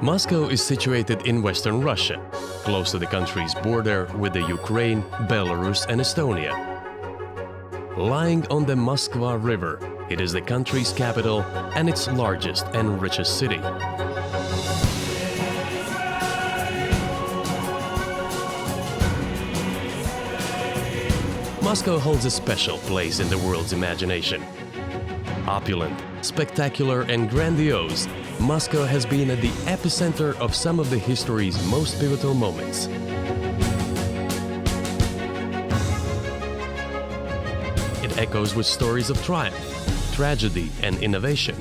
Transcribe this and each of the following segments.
Moscow is situated in western Russia, close to the country's border with the Ukraine, Belarus and Estonia. Lying on the Moskva River, it is the country's capital and its largest and richest city. Moscow holds a special place in the world's imagination. Opulent, spectacular and grandiose, Moscow has been at the epicenter of some of the history's most pivotal moments. It echoes with stories of triumph, tragedy and innovation.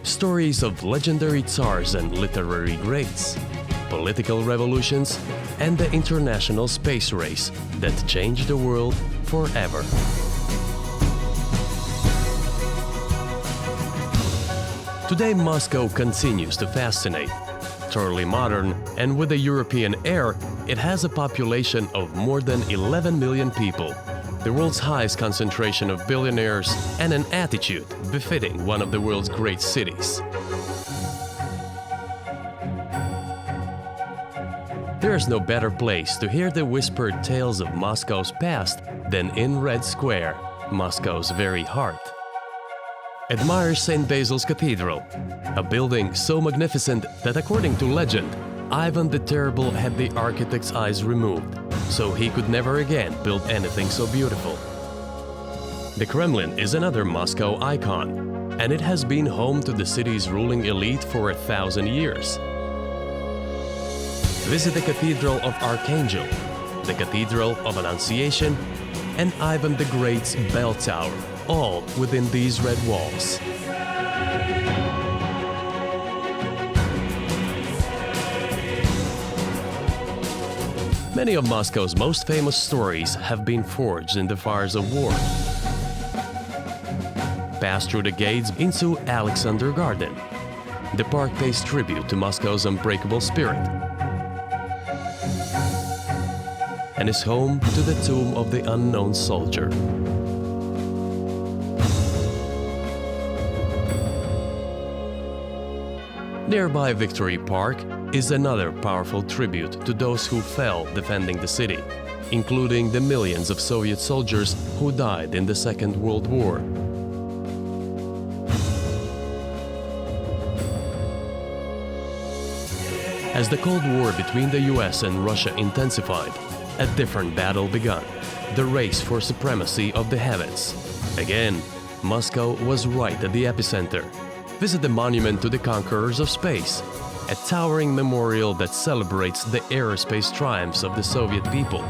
Stories of legendary tsars and literary greats, political revolutions, and the international space race that changed the world forever. Today, Moscow continues to fascinate. Thoroughly modern and with a European air, it has a population of more than 11 million people, the world's highest concentration of billionaires, and an attitude befitting one of the world's great cities. There is no better place to hear the whispered tales of Moscow's past than in Red Square, Moscow's very heart. Admire St. Basil's Cathedral, a building so magnificent that, according to legend, Ivan the Terrible had the architect's eyes removed, so he could never again build anything so beautiful. The Kremlin is another Moscow icon, and it has been home to the city's ruling elite for 1,000 years. Visit the Cathedral of Archangel, the Cathedral of Annunciation, and Ivan the Great's Bell Tower, all within these red walls. Many of Moscow's most famous stories have been forged in the fires of war. Pass through the gates into Alexander Garden. The park pays tribute to Moscow's unbreakable spirit and is home to the tomb of the unknown soldier. Nearby Victory Park is another powerful tribute to those who fell defending the city, including the millions of Soviet soldiers who died in the Second World War. As the Cold War between the US and Russia intensified, a different battle began, the race for supremacy of the heavens. Again, Moscow was right at the epicenter. Visit the Monument to the Conquerors of Space, a towering memorial that celebrates the aerospace triumphs of the Soviet people.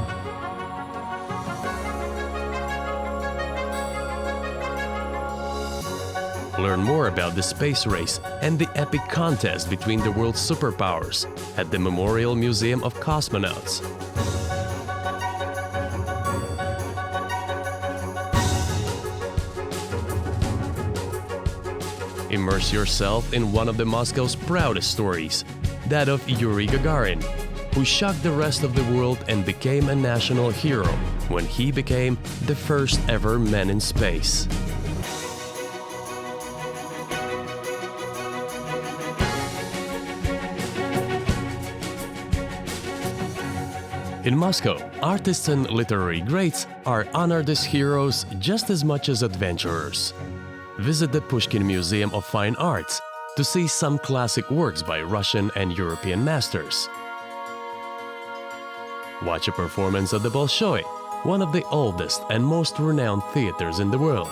Learn more about the space race and the epic contest between the world's superpowers at the Memorial Museum of Cosmonauts. Immerse yourself in one of the Moscow's proudest stories, that of Yuri Gagarin, who shocked the rest of the world and became a national hero when he became the first ever man in space. In Moscow, artists and literary greats are honored as heroes just as much as adventurers. Visit the Pushkin Museum of Fine Arts to see some classic works by Russian and European masters. Watch a performance at the Bolshoi, one of the oldest and most renowned theaters in the world.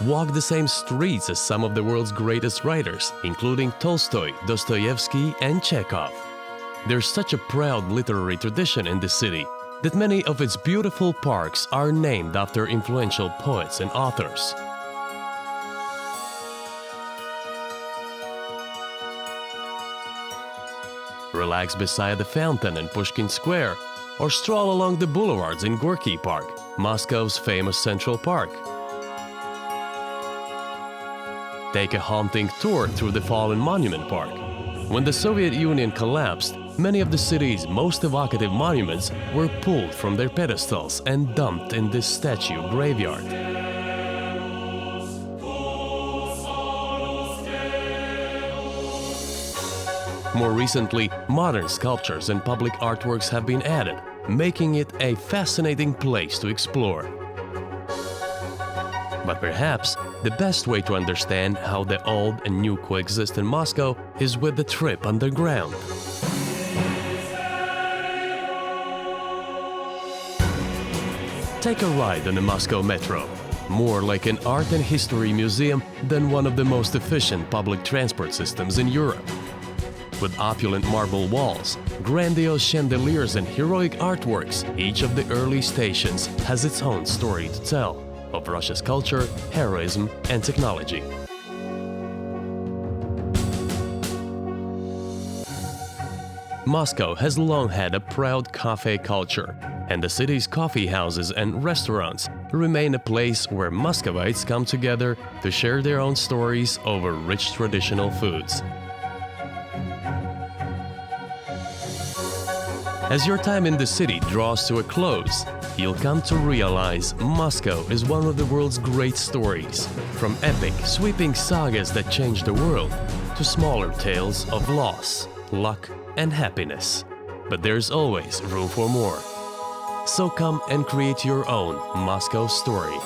Walk the same streets as some of the world's greatest writers, including Tolstoy, Dostoevsky, and Chekhov. There's such a proud literary tradition in the city that many of its beautiful parks are named after influential poets and authors. Relax beside the fountain in Pushkin Square, or stroll along the boulevards in Gorky Park, Moscow's famous Central Park. Take a haunting tour through the fallen Monument Park. When the Soviet Union collapsed, many of the city's most evocative monuments were pulled from their pedestals and dumped in this statue graveyard. More recently, modern sculptures and public artworks have been added, making it a fascinating place to explore. But perhaps the best way to understand how the old and new coexist in Moscow is with the trip underground. Take a ride on the Moscow Metro, more like an art and history museum than one of the most efficient public transport systems in Europe. With opulent marble walls, grandiose chandeliers and heroic artworks, each of the early stations has its own story to tell of Russia's culture, heroism and technology. Moscow has long had a proud cafe culture, and the city's coffee houses and restaurants remain a place where Muscovites come together to share their own stories over rich traditional foods. As your time in the city draws to a close, you'll come to realize Moscow is one of the world's great stories, from epic, sweeping sagas that changed the world to smaller tales of loss, luck, and happiness. But there's always room for more. So come and create your own Moscow story.